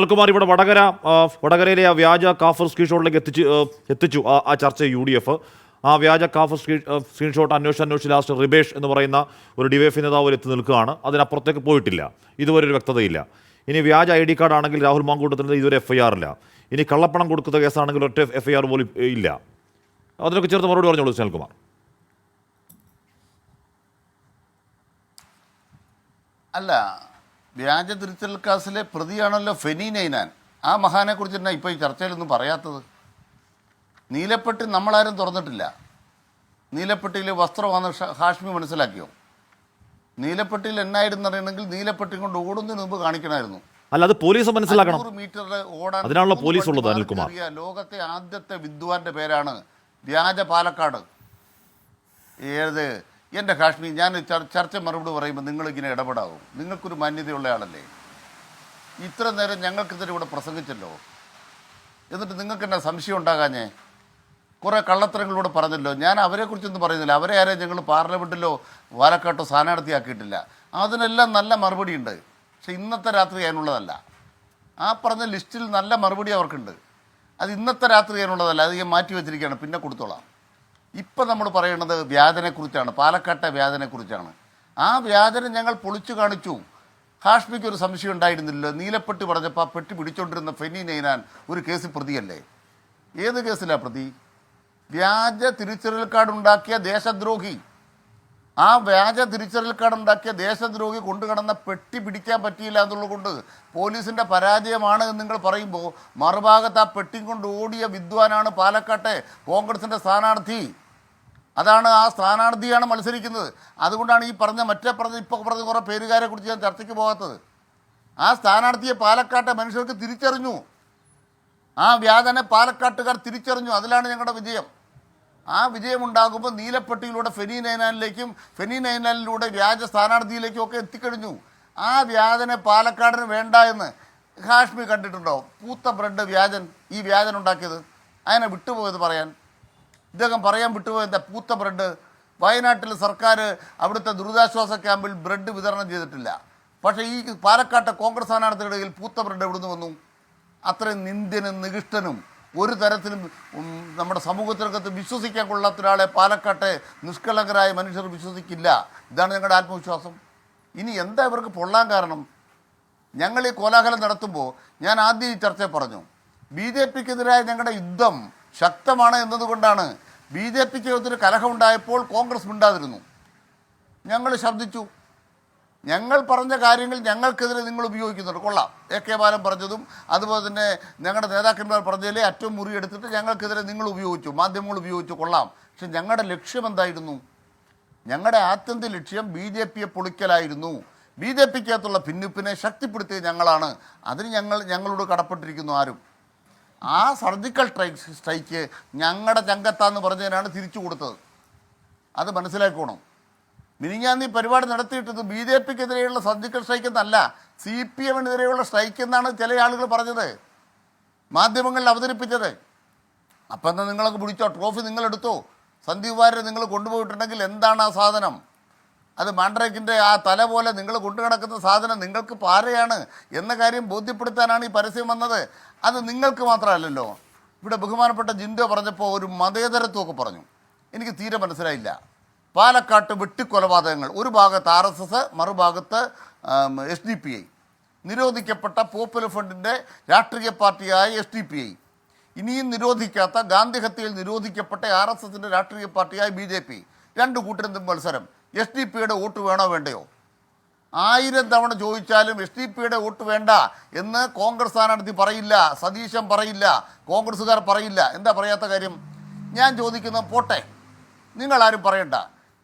അൽകുമാർ ഇവിടെ വടകരയിലെ ആ വ്യാജ കാഫർ സ്ക്രീൻഷോട്ടിലേക്ക് എത്തിച്ചു ആ ചർച്ച UDF. ആ വ്യാജ കാഫർ സ്ക്രീൻഷോട്ട് അന്വേഷിച്ച് ലാസ്റ്റ് റിബേഷ് എന്ന് പറയുന്ന ഒരു ഡിവൈഎഫ് നേതാവ് എത്തി നിൽക്കുകയാണ്. അതിനപ്പുറത്തേക്ക് പോയിട്ടില്ല. ഇതുവരെ ഒരു വ്യക്തതയില്ല. ഇനി വ്യാജ ID കാർഡ് ആണെങ്കിൽ രാഹുൽ മാങ്കൂട്ടത്തിൻ്റെ ഇതുവരെ FIR ഇല്ല. ഇനി കള്ളപ്പണം കൊടുക്കുന്ന കേസാണെങ്കിൽ ഒറ്റ FIR പോലും ഇല്ല. അതിനൊക്കെ ചേർത്ത് മറുപടി പറഞ്ഞോളൂ സുനിൽകുമാർ. അല്ല, വ്യാജ തിരിച്ചൽ കേസിലെ പ്രതിയാണല്ലോ ഫെനി നൈനാൻ. ആ മഹാനെ കുറിച്ച് തന്നെ ഇപ്പോൾ ഈ ചർച്ചയിലൊന്നും പറയാത്തത്. നീലപ്പെട്ടി നമ്മളാരും തുറന്നിട്ടില്ല. നീലപ്പെട്ടിയിൽ വസ്ത്രമാണ് ഹാഷ്മി മനസ്സിലാക്കിയോ? നീലപ്പെട്ടിയിൽ എന്നായിരുന്നു അറിയണമെങ്കിൽ നീലപ്പെട്ടി കൊണ്ട് ഓടുന്നതിന് മുമ്പ് കാണിക്കണമായിരുന്നു. അല്ല, അത് പോലീസ് മനസ്സിലാക്കണം. 100 മീറ്റർ ഓടാൻ അതിനാണല്ലോ പോലീസ് ഉള്ളത്. അനിൽകുമാർ, ലോകത്തെ ആദ്യത്തെ വിദ്വാന്റെ പേരാണ് വ്യാജ പാലക്കാട്. ഏത് എൻ്റെ കാശ്മീർ, ഞാൻ ചർച്ച മറുപടി പറയുമ്പോൾ നിങ്ങളിങ്ങനെ ഇടപെടാവും. നിങ്ങൾക്കൊരു മാന്യതയുള്ള ആളല്ലേ? ഇത്ര നേരം ഞങ്ങൾക്കിതിരെ ഇവിടെ പ്രസംഗിച്ചല്ലോ. എന്നിട്ട് നിങ്ങൾക്ക് എന്നാ സംശയം ഉണ്ടാകാഞ്ഞേ? കുറേ കള്ളത്തരങ്ങളിലൂടെ പറഞ്ഞല്ലോ. ഞാൻ അവരെക്കുറിച്ചൊന്നും പറയുന്നില്ല. അവരെ ആരെയും ഞങ്ങൾ പാർലമെൻറ്റിലോ പാലക്കാട്ടോ സ്ഥാനാർത്ഥിയാക്കിയിട്ടില്ല. അതിനെല്ലാം നല്ല മറുപടി ഉണ്ട്. പക്ഷെ ഇന്നത്തെ രാത്രി അതിനുള്ളതല്ല. ആ പറഞ്ഞ ലിസ്റ്റിൽ നല്ല മറുപടി അവർക്കുണ്ട്. അത് ഇന്നത്തെ രാത്രി അതിനുള്ളതല്ല. അത് ഞാൻ മാറ്റി വെച്ചിരിക്കുകയാണ്, പിന്നെ കൊടുത്തോളാം. ഇപ്പം നമ്മൾ പറയുന്നത് വ്യാജനെക്കുറിച്ചാണ്, പാലക്കാട്ടെ വ്യാജനെക്കുറിച്ചാണ്. ആ വ്യാജനെ ഞങ്ങൾ പൊളിച്ചു കാണിച്ചു. ഹാഷ്മിക്ക് ഒരു സംശയം ഉണ്ടായിരുന്നില്ല. നീലപ്പെട്ടി പറഞ്ഞപ്പോൾ ആ പെട്ടി പിടിച്ചുകൊണ്ടിരുന്ന ഫെനി നൈനാൻ ഒരു കേസിൽ പ്രതിയല്ലേ? ഏത് കേസിലാണ് പ്രതി? വ്യാജ തിരിച്ചറിയൽ കാർഡ് ഉണ്ടാക്കിയ ദേശദ്രോഹി. ആ വ്യാജ തിരിച്ചറിയൽ കാർഡ് ഉണ്ടാക്കിയ ദേശദ്രോഹി കൊണ്ടുകിടന്ന പെട്ടി പിടിക്കാൻ പറ്റിയില്ല എന്നുള്ളത് കൊണ്ട് പോലീസിൻ്റെ പരാജയമാണ് എന്ന് നിങ്ങൾ പറയുമ്പോൾ, മറുഭാഗത്ത് ആ പെട്ടി കൊണ്ട് ഓടിയ വിദ്വാനാണ് പാലക്കാട്ടെ കോൺഗ്രസിൻ്റെ സ്ഥാനാർത്ഥി. അതാണ്, ആ സ്ഥാനാർത്ഥിയാണ് മത്സരിക്കുന്നത്. അതുകൊണ്ടാണ് ഈ ഇപ്പോൾ പറഞ്ഞ കുറേ പേരുകാരെ കുറിച്ച് ഞാൻ ചർച്ചയ്ക്ക് പോകാത്തത്. ആ സ്ഥാനാർത്ഥിയെ പാലക്കാട്ടെ മനുഷ്യർക്ക് തിരിച്ചറിഞ്ഞു. ആ വ്യാജനെ പാലക്കാട്ടുകാർ തിരിച്ചറിഞ്ഞു. അതിലാണ് ഞങ്ങളുടെ വിജയം. ആ വിജയമുണ്ടാകുമ്പോൾ നീലപ്പെട്ടിയിലൂടെ ഫെനി നൈനാനിലേക്കും ഫെനി നൈനാനിലൂടെ വ്യാജ സ്ഥാനാർത്ഥിയിലേക്കും ഒക്കെ എത്തിക്കഴിഞ്ഞു. ആ വ്യാജനെ പാലക്കാടിന് വേണ്ട എന്ന് ഹാഷ്മി കണ്ടിട്ടുണ്ടോ? പൂത്ത ബ്രെഡ് വ്യാജൻ, ഈ വ്യാജൻ ഉണ്ടാക്കിയത്. അതിനെ വിട്ടുപോയത് പറയാൻ, ഇദ്ദേഹം പറയാൻ വിട്ടുപോയത് എന്താ? പൂത്ത ബ്രെഡ്. വയനാട്ടിൽ സർക്കാർ അവിടുത്തെ ദുരിതാശ്വാസ ക്യാമ്പിൽ ബ്രെഡ് വിതരണം ചെയ്തിട്ടില്ല. പക്ഷേ ഈ പാലക്കാട്ടെ കോൺഗ്രസ് സ്ഥാനാർത്ഥിയുടെ ഇടയിൽ പൂത്ത ബ്രെഡ് എവിടുന്ന് വന്നു? അത്രയും നിന്ദ്യനും നികൃഷ്ടനും ഒരു തരത്തിലും നമ്മുടെ സമൂഹത്തിനകത്ത് വിശ്വസിക്കാൻ കൊള്ളാത്ത ഒരാളെ പാലക്കാട്ടെ നിഷ്കളങ്കരായ മനുഷ്യർ വിശ്വസിക്കില്ല. ഇതാണ് ഞങ്ങളുടെ ആത്മവിശ്വാസം. ഇനി എന്താ ഇവർക്ക് പൊള്ളാൻ കാരണം? ഞങ്ങൾ ഈ കോലാഹലം നടത്തുമ്പോൾ ഞാൻ ആദ്യം ഈ ചർച്ച പറഞ്ഞു, BJPക്കെതിരായ ഞങ്ങളുടെ യുദ്ധം ശക്തമാണ് എന്നതുകൊണ്ടാണ്. BJPക്ക് ഒത്തിരി കലഹമുണ്ടായപ്പോൾ കോൺഗ്രസ് മിണ്ടാതിരുന്നു. ഞങ്ങൾ ശബ്ദിച്ചു. ഞങ്ങൾ പറഞ്ഞ കാര്യങ്ങൾ ഞങ്ങൾക്കെതിരെ നിങ്ങൾ ഉപയോഗിക്കുന്നുണ്ട്. കൊള്ളാം. AK ബാലൻ പറഞ്ഞതും അതുപോലെ തന്നെ ഞങ്ങളുടെ നേതാക്കന്മാർ പറഞ്ഞതിലെ അറ്റവും മുറിയെടുത്തിട്ട് ഞങ്ങൾക്കെതിരെ നിങ്ങൾ ഉപയോഗിച്ചു, മാധ്യമങ്ങൾ ഉപയോഗിച്ചു. കൊള്ളാം. പക്ഷെ ഞങ്ങളുടെ ലക്ഷ്യം എന്തായിരുന്നു? ഞങ്ങളുടെ ആത്യന്തിക ലക്ഷ്യം BJPയെ പൊളിക്കലായിരുന്നു. BJPക്കകത്തുള്ള ഭിന്നിപ്പിനെ ശക്തിപ്പെടുത്തിയത് ഞങ്ങളാണ്. അതിന് ഞങ്ങളോട് കടപ്പെട്ടിരിക്കുന്നു. ആരും ആ സർജിക്കൽ സ്ട്രൈക്ക് ഞങ്ങളുടെ ചങ്കത്താന്ന് പറഞ്ഞതിനാണ് തിരിച്ചു കൊടുത്തത്. അത് മനസ്സിലാക്കണം. മിനിഞ്ഞാന്ന് ഈ പരിപാടി നടത്തിയിട്ടത് BJPക്കെതിരെയുള്ള സർജിക്കൽ സ്ട്രൈക്ക് എന്നല്ല, CPMനെതിരെയുള്ള സ്ട്രൈക്ക് എന്നാണ് ചില ആളുകൾ പറഞ്ഞത്, മാധ്യമങ്ങളിൽ അവതരിപ്പിച്ചത്. അപ്പം എന്നാൽ നിങ്ങളൊക്കെ പിടിച്ചോ, ട്രോഫി നിങ്ങളെടുത്തോ. സന്ദീപ് വാര്യരെ നിങ്ങൾ കൊണ്ടുപോയിട്ടുണ്ടെങ്കിൽ എന്താണ് ആ സാധനം? അത് മാൻഡ്രേക്കിൻ്റെ ആ തല പോലെ നിങ്ങൾ കൊണ്ടു കിടക്കുന്ന സാധനം നിങ്ങൾക്ക് പാരയാണ് എന്ന കാര്യം ബോധ്യപ്പെടുത്താനാണ് ഈ പരസ്യം വന്നത്. അത് നിങ്ങൾക്ക് മാത്രമല്ലല്ലോ. ഇവിടെ ബഹുമാനപ്പെട്ട ജിൻഡോ പറഞ്ഞപ്പോൾ ഒരു മതേതരത്വമൊക്കെ പറഞ്ഞു. എനിക്ക് തീരെ മനസ്സിലായില്ല. പാലക്കാട്ട് വെട്ടിക്കൊലപാതകങ്ങൾ, ഒരു ഭാഗത്ത് RSS, മറുഭാഗത്ത് SDPI, നിരോധിക്കപ്പെട്ട പോപ്പുലർ ഫ്രണ്ടിൻ്റെ രാഷ്ട്രീയ പാർട്ടിയായ SDPI, ഇനിയും നിരോധിക്കാത്ത ഗാന്ധി ഹത്യയിൽ നിരോധിക്കപ്പെട്ട RSSൻ്റെ രാഷ്ട്രീയ പാർട്ടിയായ BJP. രണ്ട് കൂട്ടരും തമ്മിൽ മത്സരം. SDPയുടെ വോട്ട് വേണോ വേണ്ടയോ? 1000 തവണ ചോദിച്ചാലും SDPയുടെ വോട്ട് വേണ്ട എന്ന് കോൺഗ്രസ് സ്ഥാനാർത്ഥി പറയില്ല, സതീശൻ പറയില്ല, കോൺഗ്രസ്സുകാർ പറയില്ല. എന്താ പറയാത്ത കാര്യം? ഞാൻ ചോദിക്കുന്നത് പോട്ടെ, നിങ്ങളാരും പറയണ്ട.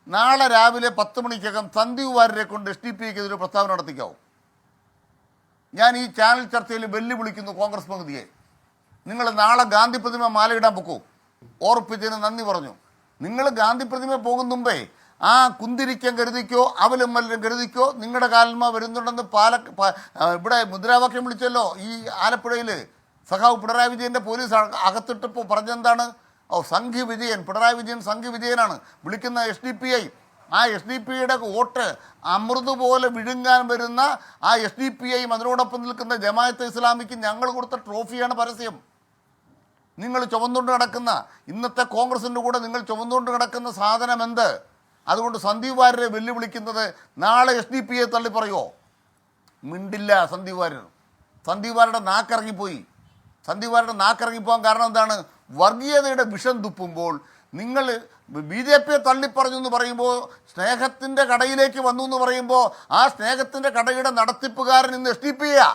നാളെ രാവിലെ 10 മണിക്കകം സന്ദീപ് വാര്യരെ കൊണ്ട് SDPക്കെതിരെ പ്രസ്താവന നടത്തിക്കാവും. ഞാൻ ഈ ചാനൽ ചർച്ചയിൽ വെല്ലുവിളിക്കുന്നു കോൺഗ്രസ് പകുതിയെ. നിങ്ങൾ നാളെ ഗാന്ധി പ്രതിമ മാലയിടാൻ പൊക്കൂ. ഓർപ്പിച്ചതിന് നന്ദി പറഞ്ഞു. നിങ്ങൾ ഗാന്ധി പ്രതിമ പോകും മുമ്പേ ആ കുന്തിരിക്കം കരുതിക്കോ, അവലും മല്ലും കരുതിക്കോ, നിങ്ങളുടെ കാലമ വരുന്നുണ്ടെന്ന് ഇവിടെ മുദ്രാവാക്യം വിളിച്ചല്ലോ ഈ ആലപ്പുഴയിൽ. സഖാവ് പിണറായി വിജയൻ്റെ പോലീസ് അകത്തിട്ടപ്പോൾ പറഞ്ഞെന്താണ്? സംഘി വിജയൻ, പിണറായി വിജയൻ സംഘി വിജയനാണ് വിളിക്കുന്ന. SDPI ആ SDP-യുടെ വോട്ട് അമൃത് പോലെ വിഴുങ്ങാൻ വരുന്ന ആ SDP-യും അതിനോടൊപ്പം നിൽക്കുന്ന ജമാഅത്തെ ഇസ്ലാമിക്ക് ഞങ്ങൾ കൊടുത്ത ട്രോഫിയാണ് പരസ്യം. നിങ്ങൾ ചുമന്നുകൊണ്ട് കിടക്കുന്ന ഇന്നത്തെ കോൺഗ്രസിൻ്റെ കൂടെ നിങ്ങൾ ചുമന്നുകൊണ്ട് കിടക്കുന്ന സാധനം എന്ത്? അതുകൊണ്ട് സന്ദീപ് വാര്യരെ വെല്ലുവിളിക്കുന്നത് നാളെ SDP-യെ തള്ളി പറയുമോ? മിണ്ടില്ല സന്ദീപ് വാര്യർ. സന്ദീപ് വാര്യരുടെ നാക്കിറങ്ങിപ്പോയി. സന്ദീപ് വാര്യരുടെ നാക്കിറങ്ങിപ്പോകാൻ കാരണം എന്താണ്? വർഗീയതയുടെ വിഷം തുപ്പുമ്പോൾ നിങ്ങൾ BJP-യെ തള്ളിപ്പറഞ്ഞു എന്ന് പറയുമ്പോൾ, സ്നേഹത്തിൻ്റെ കടയിലേക്ക് വന്നു എന്ന് പറയുമ്പോൾ, ആ സ്നേഹത്തിൻ്റെ കടയുടെ നടത്തിപ്പുകാരൻ ഇന്ന് SDP-യാ.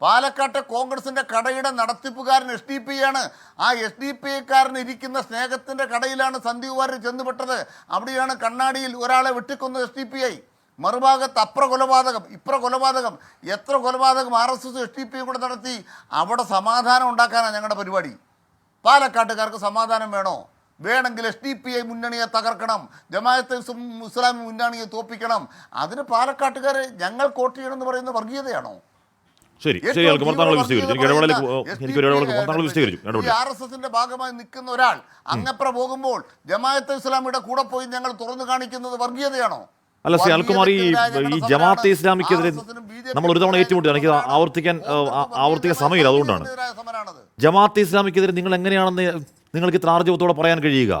പാലക്കാട്ടെ കോൺഗ്രസിൻ്റെ കടയുടെ നടത്തിപ്പുകാരൻ SDP-യാണ്. ആ SDP-ക്കാരൻ ഇരിക്കുന്ന സ്നേഹത്തിൻ്റെ കടയിലാണ് സന്ദീപ് വാര്യർ ചെന്നുപെട്ടത്. അവിടെയാണ് കണ്ണാടിയിൽ ഒരാളെ വെട്ടിക്കൊന്നത് SDP-ഐ. മറുഭാഗത്ത് അപ്ര കൊലപാതകം, ഇപ്ര കൊലപാതകം, എത്ര കൊലപാതകം RSS SDP-യും കൂടെ നടത്തി. അവിടെ സമാധാനം ഉണ്ടാക്കാനാണ് ഞങ്ങളുടെ പരിപാടി. പാലക്കാട്ടുകാർക്ക് സമാധാനം വേണോ? വേണമെങ്കിൽ SDP-ഐ മുന്നണിയെ തകർക്കണം, ജമാഅത്തെ ഇസ്ലാമി മുന്നണിയെ തോപ്പിക്കണം. അതിന് പാലക്കാട്ടുകാരെ ഞങ്ങൾ വോട്ട് ചെയ്യണമെന്ന് പറയുന്ന വർഗീയതയാണോ? ശരി ശരി RSSന്റെ ഭാഗമായി നിൽക്കുന്ന ഒരാൾ അങ്ങപ്ര പോകുമ്പോൾ ജമാഅത്തെ ഇസ്ലാമിയുടെ കൂടെ പോയി ഞങ്ങൾ തുറന്നു കാണിക്കുന്നത് വർഗീയതയാണോ? അല്ല ശ്രീ അനിൽകുമാർ, ഈ ജമാഅത്തെ ഇസ്ലാമിക്കെതിരെ നമ്മൾ ഒരു തവണ ഏറ്റുമുട്ടി, എനിക്ക് ആവർത്തിക്കാൻ സമയമില്ല, അതുകൊണ്ടാണ്. ജമാഅത്തെ ഇസ്ലാമിക്കെതിരെ നിങ്ങൾ എങ്ങനെയാണെന്ന് നിങ്ങൾക്ക് ഇത്ര ആർജവത്തോടെ പറയാൻ കഴിയുക?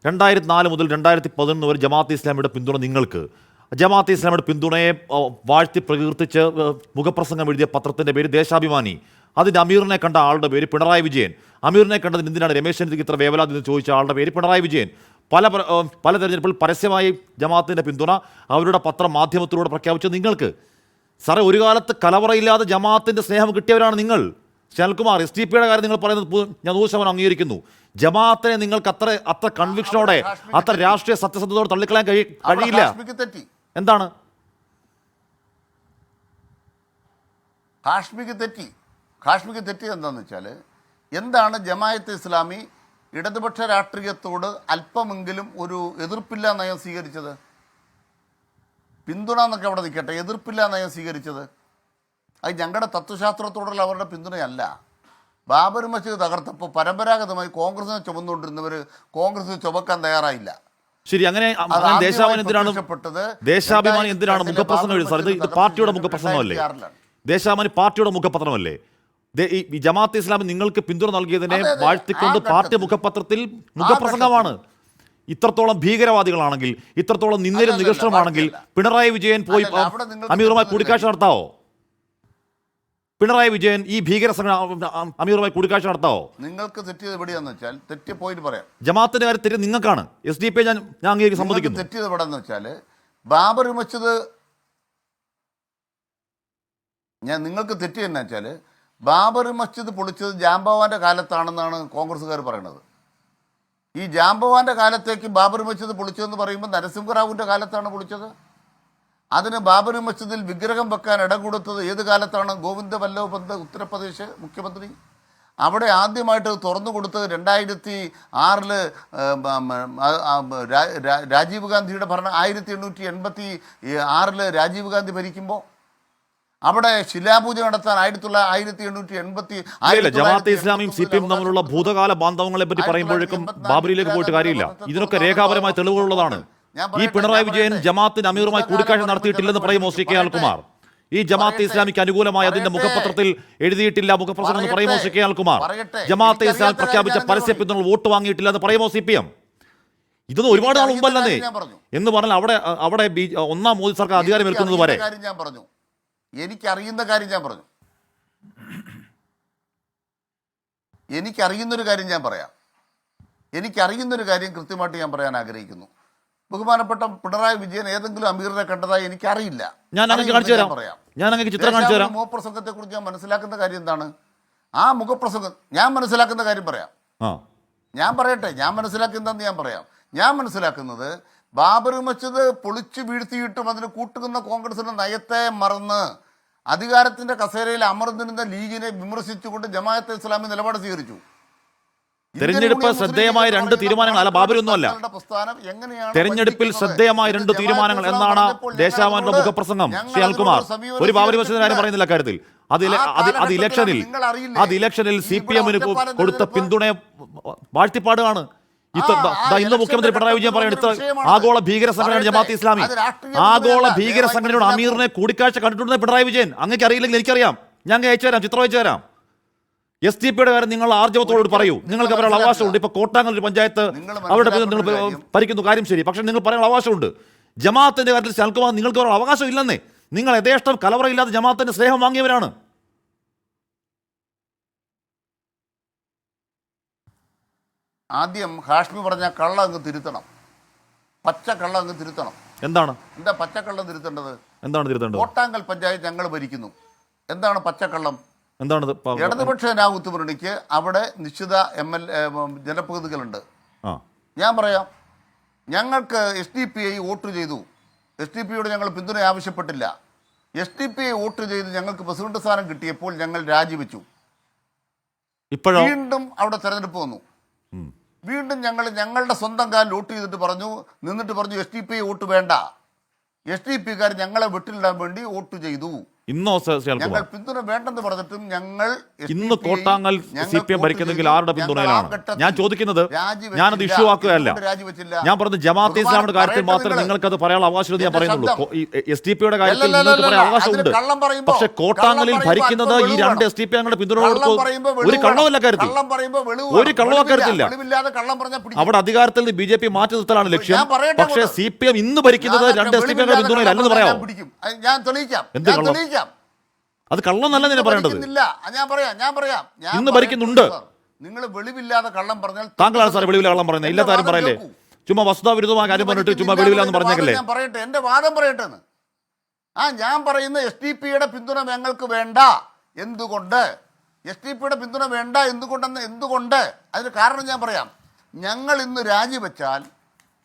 2004 മുതൽ 2011 വരെ ജമാഅത്തെ ഇസ്ലാമിയുടെ പിന്തുണ നിങ്ങൾക്ക്, ജമാഅത്തെ ഇസ്ലാമിയുടെ പിന്തുണയെ വാഴ്ത്തി പ്രകീർത്തിച്ച് മുഖപ്രസംഗം എഴുതിയ പത്രത്തിൻ്റെ പേര് ദേശാഭിമാനി. അതിൻ്റെ അമീറിനെ കണ്ട ആളുടെ പേര് പിണറായി വിജയൻ. അമീറിനെ കണ്ടതിന് എന്തിനാണ് രമേശ് ചെന്നിത്തലയ്ക്ക് ഇത്ര വേവലാതി എന്ന് ചോദിച്ച ആളുടെ പേര് പിണറായി വിജയൻ. പല തെരഞ്ഞെടുപ്പിൽ പരസ്യമായി ജമാഅത്തിൻ്റെ പിന്തുണ അവരുടെ പത്രമാധ്യമത്തിലൂടെ പ്രഖ്യാപിച്ചത് നിങ്ങൾക്ക്. സാറേ, ഒരു കാലത്ത് കലവറയില്ലാതെ ജമാഅത്തിൻ്റെ സ്നേഹം കിട്ടിയവരാണ് നിങ്ങൾ. ശരൽകുമാർ, SDP-യുടെ കാര്യം നിങ്ങൾ പറയുന്നത് ഞാൻ 100% അംഗീകരിക്കുന്നു. ജമാഅത്തിനെ നിങ്ങൾക്ക് അത്ര കൺവിക്ഷനോടെ, അത്ര രാഷ്ട്രീയ സത്യസന്ധതയോടെ തള്ളിക്കളയാൻ കഴിയില്ല. എന്താണ് ഹാഷ്മിക്ക് തെറ്റി എന്താണെന്ന് വെച്ചാൽ, എന്താണ് ജമാഅത്തെ ഇസ്ലാമി ഇടതുപക്ഷ രാഷ്ട്രീയത്തോട് അല്പമെങ്കിലും ഒരു എതിർപ്പില്ല നയം സ്വീകരിച്ചത്? പിന്തുണ എന്നൊക്കെ അവിടെ നിൽക്കട്ടെ, എതിർപ്പില്ല നയം സ്വീകരിച്ചത് അത് ഞങ്ങളുടെ തത്വശാസ്ത്രത്തോടുള്ള അവരുടെ പിന്തുണയല്ല. ബാബറി മസ്ജിദ് തകർത്തപ്പോൾ പരമ്പരാഗതമായി കോൺഗ്രസിനെ ചുമന്നുകൊണ്ടിരുന്നവർ കോൺഗ്രസ് ചുമക്കാൻ തയ്യാറായില്ല. ശരി, അങ്ങനെ ദേശാഭിമാനി എന്തിനാണ് മുഖപ്രസംഗം എഴുതുന്നത്? ഇത് പാർട്ടിയുടെ മുഖപ്രസംഗമല്ലേ? ദേശാഭിമാനി പാർട്ടിയുടെ മുഖപത്രമല്ലേ? ഈ ജമാഅത്തെ ഇസ്ലാമി നിങ്ങൾക്ക് പിന്തുണ നൽകിയതിനെ വാഴ്ത്തിക്കൊണ്ട് പാർട്ടി മുഖപത്രത്തിൽ മുഖപ്രസംഗമാണ്. ഇത്രത്തോളം ഭീകരവാദികളാണെങ്കിൽ, ഇത്രത്തോളം നിന്ദരും നികർഷണമാണെങ്കിൽ പിണറായി വിജയൻ പോയി അമീറുമായി കൂടിക്കാഴ്ച നടത്താവോ? പിണറായി വിജയൻ ഈ ഭീകര അമീറുമായി കൂടിക്കാഴ്ച നടത്താവോ? നിങ്ങൾക്ക് തെറ്റിയത് എവിടെയാന്ന് വെച്ചാൽ, തെറ്റിയ പോയിന്റ് പറയാം. ജമാഅത്തിന്റെ കാര്യത്തിൽ തെറ്റ് നിങ്ങൾക്കാണ്. SDP ഞാൻ അങ്ങേക്ക് സമ്മതിക്കുന്നു. തെറ്റിയത് എവിടെയെന്ന് വെച്ചാൽ, ബാബറി മസ്ജിദ് നിങ്ങൾക്ക് തെറ്റി എന്ന് വെച്ചാൽ, ബാബറി മസ്ജിദ് പൊളിച്ചത് ജാംബവാന്റെ കാലത്താണെന്നാണ് കോൺഗ്രസ്സുകാർ പറയുന്നത്. ഈ ജാംബവാന്റെ കാലത്തേക്ക് ബാബറി മസ്ജിദ് പൊളിച്ചതെന്ന് പറയുമ്പോൾ നരസിംഹറാവുവിൻ്റെ കാലത്താണ് പൊളിച്ചത്. അതിന് ബാബറി മസ്ജിദിൽ വിഗ്രഹം വെക്കാൻ ഇടം കൊടുത്തത് ഏത് കാലത്താണ്? ഗോവിന്ദ വല്ലഭ് പന്ത് ഉത്തർപ്രദേശ് മുഖ്യമന്ത്രി. അവിടെ ആദ്യമായിട്ട് തുറന്നു കൊടുത്തത് 2006 രാജീവ് ഗാന്ധിയുടെ ഭരണം. 1886 രാജീവ് ഗാന്ധി ഭരിക്കുമ്പോൾ അവിടെ ശിലാപൂജ നടത്താൻ 1880 ജമാഅത്തെ ഇസ്ലാമിയും CPM തമ്മിലുള്ള ഭൂതകാല ബാന്ധവങ്ങളെ പറ്റി പറയുമ്പോഴേക്കും ബാബറിയിലേക്ക് പോയിട്ട് കാര്യമില്ല. ഇതിനൊക്കെ രേഖാപരമായ തെളിവുകളുള്ളതാണ്. ഈ പിണറായി വിജയൻ ജമാഅത്തിന് അമീറുമായി കൂടിക്കാഴ്ച നടത്തിയിട്ടില്ലെന്ന് പറയുമോ ശ്രീ കെ അനിൽകുമാർ? ഈ ജമാഅത്തെ ഇസ്ലാമിക്ക് അനുകൂലമായി അതിന്റെ മുഖപത്രത്തിൽ എഴുതിയിട്ടില്ല മുഖപ്രസംഗം എന്ന് പറയുമോ ശ്രീ കെ അനിൽകുമാർ? ജമാഅത്തെ ഇസ്ലാം പ്രഖ്യാപിച്ച പരസ്യ പിന്തുണ വോട്ട് വാങ്ങിയിട്ടില്ല എന്ന് പറയുമോ CPM? ഇതൊന്നും ഒരുപാട് നാൾ മുമ്പല്ലേ എന്ന് പറഞ്ഞാൽ അവിടെ ഒന്നാം മോദി സർക്കാർ അധികാരം ഏൽക്കുന്നത് വരെ എനിക്കറിയുന്ന കാര്യം കൃത്യമായിട്ട് ഞാൻ പറയാൻ ആഗ്രഹിക്കുന്നു. ബഹുമാനപ്പെട്ട പിണറായി വിജയൻ ഏതെങ്കിലും അമീറിനെ കണ്ടതായി എനിക്കറിയില്ല. മുഖപ്രസംഗത്തെ കുറിച്ച് ഞാൻ മനസ്സിലാക്കുന്ന കാര്യം എന്താണ്? ആ മുഖപ്രസംഗം ഞാൻ മനസ്സിലാക്കുന്ന കാര്യം പറയാം. ഞാൻ മനസ്സിലാക്കുന്നത് ബാബറി മസ്ജിദ് പൊളിച്ചു വീഴ്ത്തിയിട്ടും അതിന് കൂട്ടുകുന്ന കോൺഗ്രസിന്റെ നയത്തെ മറന്ന് അധികാരത്തിന്റെ കസേരയിൽ അമർന്നിരുന്ന ലീഗിനെ വിമർശിച്ചുകൊണ്ട് ജമാഅത്തെ ഇസ്ലാമി നിലപാട് സ്വീകരിച്ചു. തെരഞ്ഞെടുപ്പ് ശ്രദ്ധേയമായ 2 തീരുമാനങ്ങൾ അല്ല, ബാബറി ഒന്നുമല്ല. തെരഞ്ഞെടുപ്പിൽ ശ്രദ്ധേയമായ 2 തീരുമാനങ്ങൾ എന്നാണ് ദേശാഭിമാനിയുടെ മുഖപ്രസംഗം. ശ്രീ അനിൽകുമാർ, ഒരു ബാബറി മസ്ജിദിന്റെ കാര്യം പറയുന്നില്ല കാര്യത്തിൽ. അത് ഇലക്ഷനിൽ CPM കൊടുത്ത പിന്തുണയെ വാഴ്ത്തിപ്പാടുകയാണ്. ഇന്ന് മുഖ്യമന്ത്രി പിണറായി വിജയൻ പറയുന്നത് ആഗോള ഭീകര സംഘടനയാണ് ജമാഅത്തെ ഇസ്ലാമി. ആഗോള ഭീകര സംഘടനയുടെ അമീറിനെ കൂടിക്കാഴ്ച കണ്ടിട്ടുണ്ട് പിണറായി വിജയൻ. അങ്ങേക്ക് അറിയില്ലെങ്കിൽ എനിക്കറിയാം, ഞാൻ അയച്ചു തരാം, ചിത്രം അയച്ചു തരാം. SDP-യുടെ കാര്യം നിങ്ങൾ ആർജവത്തോട് പറയൂ, നിങ്ങൾക്ക് പറയാനുള്ള അവകാശമുണ്ട്. ഇപ്പൊ കോട്ടാങ്ങൽ ഒരു പഞ്ചായത്ത് അവരുടെ നിങ്ങൾ ഭരിക്കുന്നു, കാര്യം ശരി, പക്ഷെ നിങ്ങൾ പറയാനുള്ള അവകാശമുണ്ട്. ജമാഅത്തിന്റെ കാര്യത്തിൽ ശൽക്കുമാർ നിങ്ങൾക്ക് പറയാനുള്ള അവകാശം ഇല്ലെന്നേ. നിങ്ങൾ യഥേഷ്ടം കലവറയില്ലാതെ ജമാഅത്തിന്റെ സ്നേഹം വാങ്ങിയവരാണ്. ആദ്യം ഹാഷ്മി പറഞ്ഞ കള്ള അങ്ങ് തിരുത്തണം, പച്ചക്കള്ള അങ്ങ് തിരുത്തണം. എന്താണ് എന്താ പച്ചക്കള്ളം തിരുത്തേണ്ടത്? എന്താണ് തിരുത്തേണ്ടത്? കോട്ടാങ്കൽ പഞ്ചായത്ത് ഞങ്ങൾ ഭരിക്കുന്നു. എന്താണ് പച്ചക്കള്ളം? എന്താണ് ഇടതുപക്ഷ ജനാധിപത്യ മുന്നണിക്ക് അവിടെ നിശ്ചിത ജനപ്രതിനിധികളുണ്ട്. ഞാൻ പറയാം, ഞങ്ങൾക്ക് SDPI വോട്ട് ചെയ്തു. SDPയോട് ഞങ്ങൾ പിന്തുണ ആവശ്യപ്പെട്ടില്ല. SDPI വോട്ട് ചെയ്ത് ഞങ്ങൾക്ക് പ്രസിഡന്റ് സ്ഥാനം കിട്ടിയപ്പോൾ ഞങ്ങൾ രാജിവെച്ചു. വീണ്ടും അവിടെ തെരഞ്ഞെടുപ്പ് വന്നു. വീണ്ടും ഞങ്ങളുടെ സ്വന്തം കാലിൽ വോട്ട് ചെയ്തിട്ട് പറഞ്ഞു, SDPI വോട്ട് വേണ്ട. SDPക്കാർ ഞങ്ങളെ വെട്ടിലിടാൻ വേണ്ടി വോട്ട് ചെയ്തു. ഞങ്ങൾ പിന്തുണ വേണ്ടെന്ന് പറഞ്ഞിട്ടും ഞങ്ങൾ ഇന്ന് കോട്ടാങ്ങൽ CPM ഭരിക്കുന്നെങ്കിൽ ആരുടെ പിന്തുണയിലാണ്? ഞാൻ ചോദിക്കുന്നത്, ഞാനത് ഇഷ്യൂ ആക്കുകയല്ല. ഞാൻ പറഞ്ഞത് ജമാഅത്തെ ഇസ്ലാമിയുടെ കാര്യത്തിൽ മാത്രമേ നിങ്ങൾക്കത് പറയാനുള്ള അവകാശം ഞാൻ പറയുന്നുള്ളൂ. SDP-യുടെ കാര്യത്തിൽ നിങ്ങൾക്ക് പറയാൻ അവകാശമുണ്ട്. പക്ഷെ കോട്ടാങ്ങലിൽ ഭരിക്കുന്നത് ഈ രണ്ട് SDP അംഗങ്ങളുടെ പിന്തുണയോട് ഒരു കള്ളമല്ല കാര്യത്തിൽ, ഒരു കള്ളവും കാര്യത്തില്ല. അവിടെ അധികാരത്തിൽ നിന്ന് BJP മാറ്റി നിർത്തലാണ് ലക്ഷ്യം. പക്ഷേ CPM ഇന്ന് ഭരിക്കുന്നത് രണ്ട് SDP അംഗങ്ങളുടെ പിന്തുണയിൽ അല്ലെന്ന് പറയാമോ? എന്ത് കള്ളം? അത് കള്ളന്നല്ല നിന്നെ പറയേണ്ടത്. ഇന്ന് ഭരിക്കുന്നുണ്ട്. നിങ്ങൾ വെളിവില്ലാതെ കള്ളം പറഞ്ഞാൽ താങ്കളാണ് സാർ വെളിവില്ല കള്ളം പറയുന്നത്. ഇല്ലാത്ത കാര്യം പറയല്ലേ? ചുമ്മാ വസ്തുതാവിരുദ്ധമായ കാര്യം പറഞ്ഞിട്ട് ചുമ്മാ വെളിവില്ലാന്ന് പറഞ്ഞേക്കല്ലേ? ഞാൻ പറയട്ടെ, എന്റെ വാദം പറയട്ടെ. ഞാൻ പറയുന്ന SDPയുടെ പിന്തുണ ഞങ്ങൾക്ക് വേണ്ട. എന്തുകൊണ്ട് SDPയുടെ പിന്തുണ വേണ്ട? എന്തുകൊണ്ട്? അതിന് കാരണം ഞാൻ പറയാം. ഞങ്ങൾ ഇന്ന് രാജിവെച്ചാൽ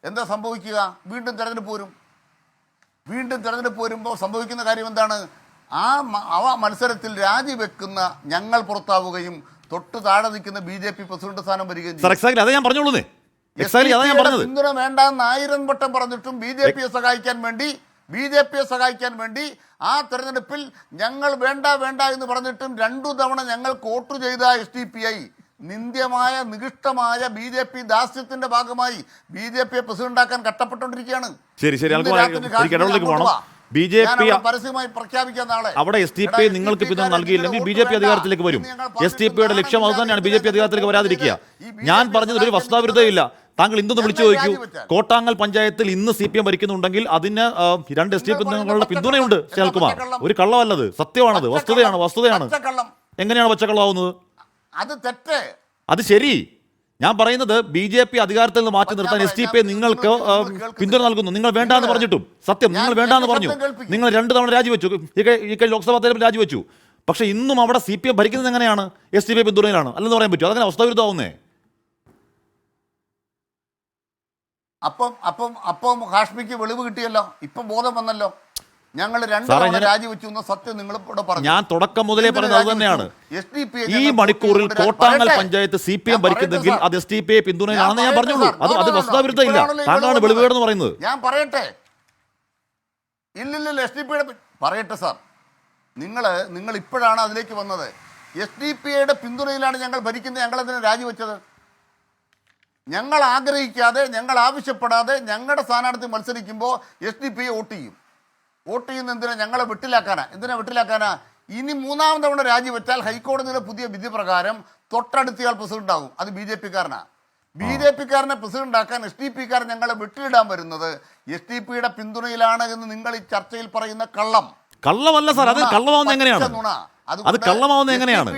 എന്താ സംഭവിക്കുക? വീണ്ടും തെരഞ്ഞെടുപ്പ് വരും. വീണ്ടും തെരഞ്ഞെടുപ്പ് വരുമ്പോൾ സംഭവിക്കുന്ന കാര്യം എന്താണ്? ആ മത്സരത്തിൽ രാജിവെക്കുന്ന ഞങ്ങൾ പുറത്താവുകയും തൊട്ട് താഴെ നിൽക്കുന്ന BJP പ്രസിഡന്റ് സ്ഥാനം വരികയും പിന്തുണ വേണ്ടെന്ന് 1000 വട്ടം പറഞ്ഞിട്ടും BJPയെ സഹായിക്കാൻ വേണ്ടി ആ തെരഞ്ഞെടുപ്പിൽ ഞങ്ങൾ വേണ്ട എന്ന് പറഞ്ഞിട്ടും 2 തവണ ഞങ്ങൾക്ക് വോട്ട് ചെയ്ത SDPI നിന്ദ്യമായ നികൃഷ്ടമായ BJP ദാസ്യത്തിന്റെ ഭാഗമായി BJPയെ പ്രസിഡന്റാക്കാൻ കട്ടപ്പെട്ടുകൊണ്ടിരിക്കുകയാണ്. BJP പരസ്യമായി പ്രഖ്യാപിക്കാൻ നാളെ അവിടെ SDP നിങ്ങൾക്ക് പിന്തുണ നൽകിയില്ലെങ്കിൽ BJP അധികാരത്തിലേക്ക് വരും. SDPയുടെ ലക്ഷ്യം അത് തന്നെയാണ്, BJP അധികാരത്തിലേക്ക് വരാതിരിക്കുക. ഞാൻ പറഞ്ഞത് ഒരു വസ്തുതാവിരുദ്ധയില്ല. താങ്കൾ ഇന്നൊന്ന് വിളിച്ചു ചോദിക്കൂ, കോട്ടാങ്ങൽ പഞ്ചായത്തിൽ ഇന്ന് CPM ഭരിക്കുന്നുണ്ടെങ്കിൽ അതിന് രണ്ട് SDP അംഗങ്ങളുടെ പിന്തുണയുണ്ട്. ശരൽകുമാർ, ഒരു കള്ളമല്ലത്, സത്യമാണത്, വസ്തുതയാണ്. എങ്ങനെയാണ് പച്ചക്കള്ളാവുന്നത്? അത് തെറ്റ്. അത് ശരി. ഞാൻ പറയുന്നത് BJP അധികാരത്തിൽ നിന്ന് മാറ്റി നിർത്താൻ SDP നിങ്ങൾക്ക് പിന്തുണ നൽകുന്നു. നിങ്ങൾ വേണ്ടാന്ന് പറഞ്ഞിട്ടും, സത്യം നിങ്ങൾ വേണ്ടാന്ന് പറഞ്ഞു, നിങ്ങൾ 2 തവണ രാജിവെച്ചു. ഈ ലോക്സഭാ തെരഞ്ഞെടുപ്പിൽ രാജിവെച്ചു. പക്ഷെ ഇന്നും അവിടെ CPM ഭരിക്കുന്നത് എങ്ങനെയാണ്? SDP പിന്തുണയിലാണ് അല്ലെന്ന് പറയാൻ പറ്റുമോ? അതങ്ങനെ അവസ്ഥാവിരുദ്ധമാവുന്നേ. അപ്പം ഹാഷ്മിക്ക് വെളിവ് കിട്ടിയല്ലോ, ഇപ്പം ബോധം വന്നല്ലോ. ഞങ്ങൾ 2 തവണ രാജിവെച്ചു എന്ന സത്യം നിങ്ങൾ ഇവിടെ പറഞ്ഞു. ഞാൻ തുടക്കം മുതലേ പറയുന്നത് അത് തന്നെയാണ്. ഈ മണിക്കൂറിൽ കോട്ടാങ്ങൽ പഞ്ചായത്ത് CPM ഭരിക്കുന്നെങ്കിൽ അത് SDP പിന്തുണയാണെന്ന് ഞാൻ പറഞ്ഞുള്ളൂ. അത് വസ്തുതാവിരുദ്ധമില്ല. താങ്കളാണ് വെളിവുകേടെന്ന് പറയുന്നത്. ഞാൻ പറയട്ടെ, ഇല്ലില്ല SDPയുടെ പറയട്ടെ സാർ, നിങ്ങൾ ഇപ്പോഴാണ് അതിലേക്ക് വന്നത്. SDPയുടെ പിന്തുണയിലാണ് ഞങ്ങൾ ഭരിക്കുന്നത്. ഞങ്ങളതിനെ രാജിവെച്ചത് ഞങ്ങൾ ആഗ്രഹിക്കാതെ, ഞങ്ങൾ ആവശ്യപ്പെടാതെ ഞങ്ങളുടെ സ്ഥാനാർത്ഥി മത്സരിക്കുമ്പോൾ SDPയെ വോട്ട് ചെയ്യും. വോട്ട് ചെയ്യുന്ന എന്തിനാ? ഞങ്ങളെ വെട്ടിലാക്കാനാ? ഇനി 3ാം തവണ രാജിവെച്ചാൽ ഹൈക്കോടതിയുടെ പുതിയ വിധി പ്രകാരം തൊട്ടടുത്തയാൾ പ്രസിഡന്റാകും. അത് BJPക്കാരനെ പ്രസിഡന്റാക്കാൻ SDPക്കാരൻ ഞങ്ങളെ വെട്ടിലിടാൻ വരുന്നത് SDPയുടെ പിന്തുണയിലാണ് എന്ന് നിങ്ങൾ ഈ ചർച്ചയിൽ പറയുന്ന കള്ളമല്ല സാർ. അത് കള്ളമാവുന്ന എങ്ങനെയാണ്?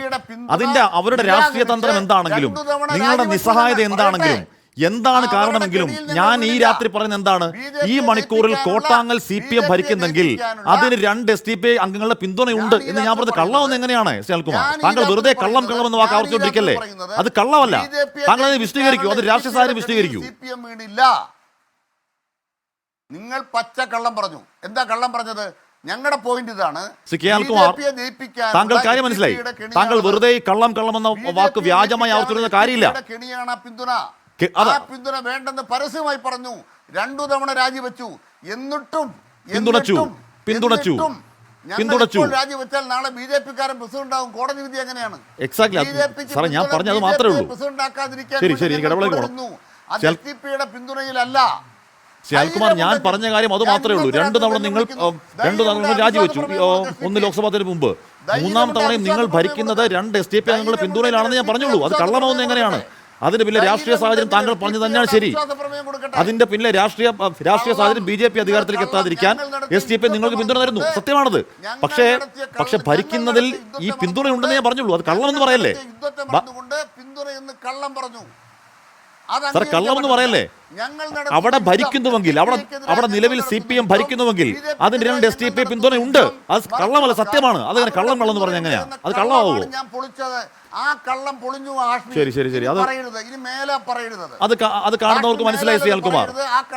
അതിന്റെ അവരുടെ രാഷ്ട്രീയ തന്ത്രം എന്താണെങ്കിലും, നിങ്ങളുടെ നിസ്സഹായത എന്താണെങ്കിലും, എന്താണ് കാരണമെങ്കിലും, ഞാൻ ഈ രാത്രി പറയുന്നത് എന്താണ്? ഈ മണിക്കൂറിൽ കോട്ടാങ്ങൽ CPM ഭരിക്കുന്നെങ്കിൽ അതിന് 2 SDP അംഗങ്ങളുടെ പിന്തുണയുണ്ട് എന്ന് ഞാൻ പറഞ്ഞത് കള്ളമെന്ന് എങ്ങനെയാണ്? ശരൽകുമാർ, താങ്കൾ വെറുതെ കള്ളം എന്ന് വാക്ക് ആവർത്തിച്ചോണ്ടിരിക്കല്ലേ? അത് കള്ളമല്ല. താങ്കൾ അതിനെ വിശദീകരിക്കൂ, അത് രാഷ്ട്രീയ സാഹചര്യം വിശദീകരിക്കൂ. നിങ്ങൾ പച്ച കള്ളം പറഞ്ഞു. എന്താ കള്ളം പറഞ്ഞത്? ഞങ്ങളുടെ പോയിന്റ് ഇതാണ്. താങ്കൾ കാര്യം മനസ്സിലായി. താങ്കൾ വെറുതെ കള്ളം എന്ന വാക്ക് വ്യാജമായി ആവർത്തിക്കുന്ന കാര്യമില്ല. പിന്തുണ വേണ്ടെന്ന് പരസ്യമായി പറഞ്ഞു. 2 തവണ രാജിവെച്ചു. എന്നിട്ടും പിന്തുണച്ചു. രാജിവെച്ചാൽ നാളെ BJPക്കാരൻ പ്രസിഡന്റാകും. കോടതി വിധി എങ്ങനെയാണ്? എക്സാക്ട്ലി സാറേ, ഞാൻ പറഞ്ഞത് മാത്രമേ ഉള്ളൂ. പ്രസിഡന്റാക്കാതിരിക്കാൻ അത് SDPയുടെ പിന്തുണയിലല്ല. ശിവകുമാർ, ഞാൻ പറഞ്ഞ കാര്യം അത് മാത്രമേ ഉള്ളൂ. രണ്ട് തവണ നിങ്ങൾ രാജിവെച്ചു. ഒന്ന് ലോക്സഭാ തെരഞ്ഞെടുപ്പ് മുമ്പ്, മൂന്നാം തവണയും നിങ്ങൾ ഭരിക്കുന്നത് 2 SDP അംഗങ്ങളുടെ പിന്തുണയിലാണെന്ന് ഞാൻ പറഞ്ഞുള്ളൂ. അത് കള്ളമാവുന്നത് എങ്ങനെയാണ്? അതിന്റെ പിന്നിലെ രാഷ്ട്രീയ സാഹചര്യം താങ്കൾ പറഞ്ഞു തന്നെയാണ് ശരി. അതിന്റെ പിന്നിലെ രാഷ്ട്രീയ സാഹചര്യം BJP അധികാരത്തിലേക്ക് എത്താതിരിക്കാൻ SDP നിങ്ങൾക്ക് പിന്തുണ തരുന്നു, സത്യമാണത്. പക്ഷെ ഭരിക്കുന്നതിൽ ഈ പിന്തുണ ഉണ്ടെന്ന് ഞാൻ പറഞ്ഞുള്ളൂ. അത് കള്ളമെന്ന് പറയല്ലേ സാർ? കള്ളമെന്ന് പറയല്ലേ? അവിടെ ഭരിക്കുന്നുവെങ്കിൽ, അവിടെ നിലവിൽ CPM ഭരിക്കുന്നുവെങ്കിൽ അതിന് 2 SDP പിന്തുണയുണ്ട്. അത് കള്ളമല്ല, സത്യമാണ്. അതങ്ങനെ കള്ളം എന്ന് പറഞ്ഞാൽ എങ്ങനെയാ? അത് കള്ളമാവോ? ശരി ശരി ശരി, അത് കാണുന്നവർക്ക് മനസ്സിലായി ശ്രീകുമാർ.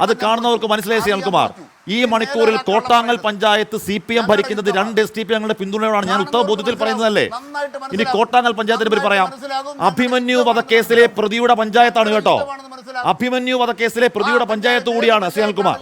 അത് കാണുന്നവർക്ക് മനസ്സിലായി ശ്രീകുമാർ. ഈ മണിക്കൂറിൽ കോട്ടാങ്ങൽ പഞ്ചായത്ത് CPM ഭരിക്കുന്നത് 2 SDP അംഗങ്ങളുടെ പിന്തുണയോടാണ്. ഞാൻ ഉത്തരബോധ്യത്തിൽ പറയുന്നതല്ലേ. ഇനി കോട്ടാങ്ങൽ പഞ്ചായത്തിനെ പറ്റി പറയാം. അഭിമന്യു വധക്കേസിലെ പ്രതിയുടെ പഞ്ചായത്താണ് കേട്ടോ. അഭിമന്യു വധക്കേസിലെ പ്രതിയുടെ പഞ്ചായത്ത് കൂടിയാണ് ശ്രീകുമാർ.